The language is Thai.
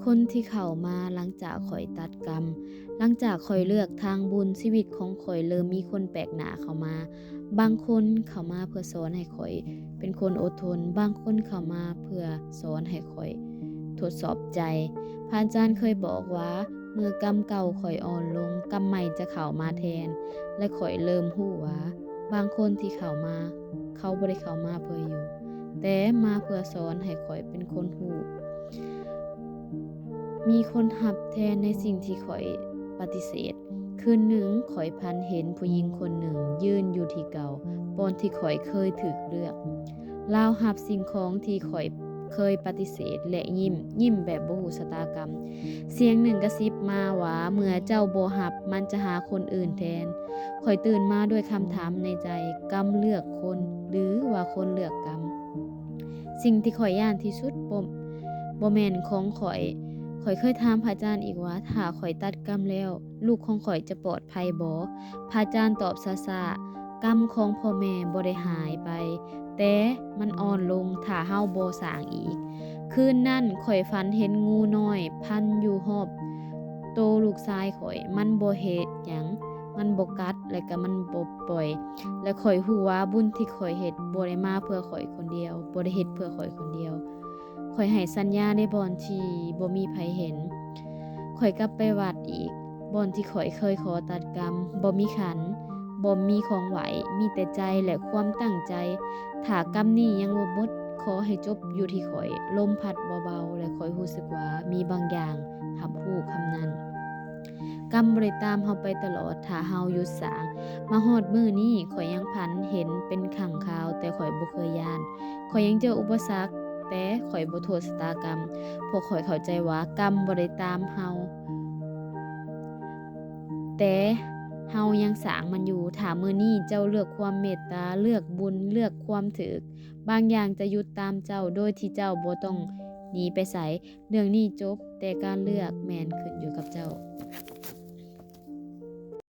คนที่เข้ามาหลังจากข้อยตัดกรรมหลังจากข้อยเลือกทางบุญชีวิตของข้อยเริ่มมีคนแปลกหน้าเข้ามาบางคนเข้ามาเพื่อสอนให้ข้อยเป็นคนอดทนบางคนเข้ามาเพื่อสอนให้ข้อยทดสอบใจพระอาจารย์เคยบอกว่าเมื่อกรรมเก่าข้อยอ่อนลงกรรมใหม่จะเข้ามาแทนและข้อยเริ่มรู้ว่าบางคนที่เข้ามาเขาบ่ได้เข้ามาเพื่ออยู่แต่มาเพื่อสอนให้ข้อยเป็นคนรู้มีคนรับแทนในสิ่งที่ข้อยปฏิเสธคืนหนึ่งข้อยพันเห็นผู้หญิงคนหนึ่งยืนอยู่ที่เก่าบอนที่ข้อยเคยถูกเลือกลาวรับสิ่งของที่ข้อยเคยปฏิเสธและยิ้มแบบบ่รู้ชะตากรรมเสียงหนึ่งกระซิบมาว่าเมื่อเจ้าบ่รับมันจะหาคนอื่นแทนข้อยตื่นมาด้วยคำถามในใจกรรมเลือกคนหรือว่าคนเลือกกรรมสิ่งที่ข้อยย้านที่สุดบ่แม่นของข้อยเคยถามพระอาจารย์อีกว่าถ้าข้อยตัดกรรมแล้วลูกของข้อยจะปลอดภัยบ่พระอาจารย์ตอบซ่าๆกรรมของพ่อแม่บ่ได้หายไปแต่มันอ่อนลงถ้าเฮาบ่สร้างอีกคืนนั้นข้อยฝันเห็นงูน้อยพันอยู่รอบโตลูกชายข้อยมันบ่เฮ็ดหยังมันบ่กัดและก็มันบ่ปล่อยและข้อยรู้ว่าบุญที่ข้อยเฮ็ดบ่ได้มาเพื่อข้อยคนเดียวบ่ได้เฮ็ดเพื่อข้อยคนเดียวข้อยให้สัญญาในบ่อนที่บ่มีไผเห็นข้อยกลับไปวัดอีกบ่อนที่ข้อยเคยขอตัดกรรมบ่มีขันบ่มีของไหวมีแต่ใจและความตั้งใจถ้ากรรมนี้ยังบ่หมดขอให้จบอยู่ที่ข้อยลมพัดเบาๆและข้อยรู้สึกว่ามีบางอย่างรับรู้คำนั้นกรรมบ่ได้ตามเฮาไปตลอดถ้าเฮาหยุดสร้างมาฮอดมื้อนี้ข้อยยังพันเห็นเป็นครั้งคราวแต่ข้อยบ่เคยย้านข้อยยังเจออุปสรรคแต่ข้อยบ่โทษชะตากรรมเพราะข้อยเข้าใจว่ากรรมบ่ได้ตามเฮาแต่เฮายังสร้างมันอยู่ถ้ามื้อนี้เจ้าเลือกความเมตตาเลือกบุญเลือกความถูกบางอย่างจะหยุดตามเจ้าโดยที่เจ้าบ่ต้องหนีไปไสเรื่องนี้จบแต่การเลือกแม่นขึ้นอยู่กับเจ้า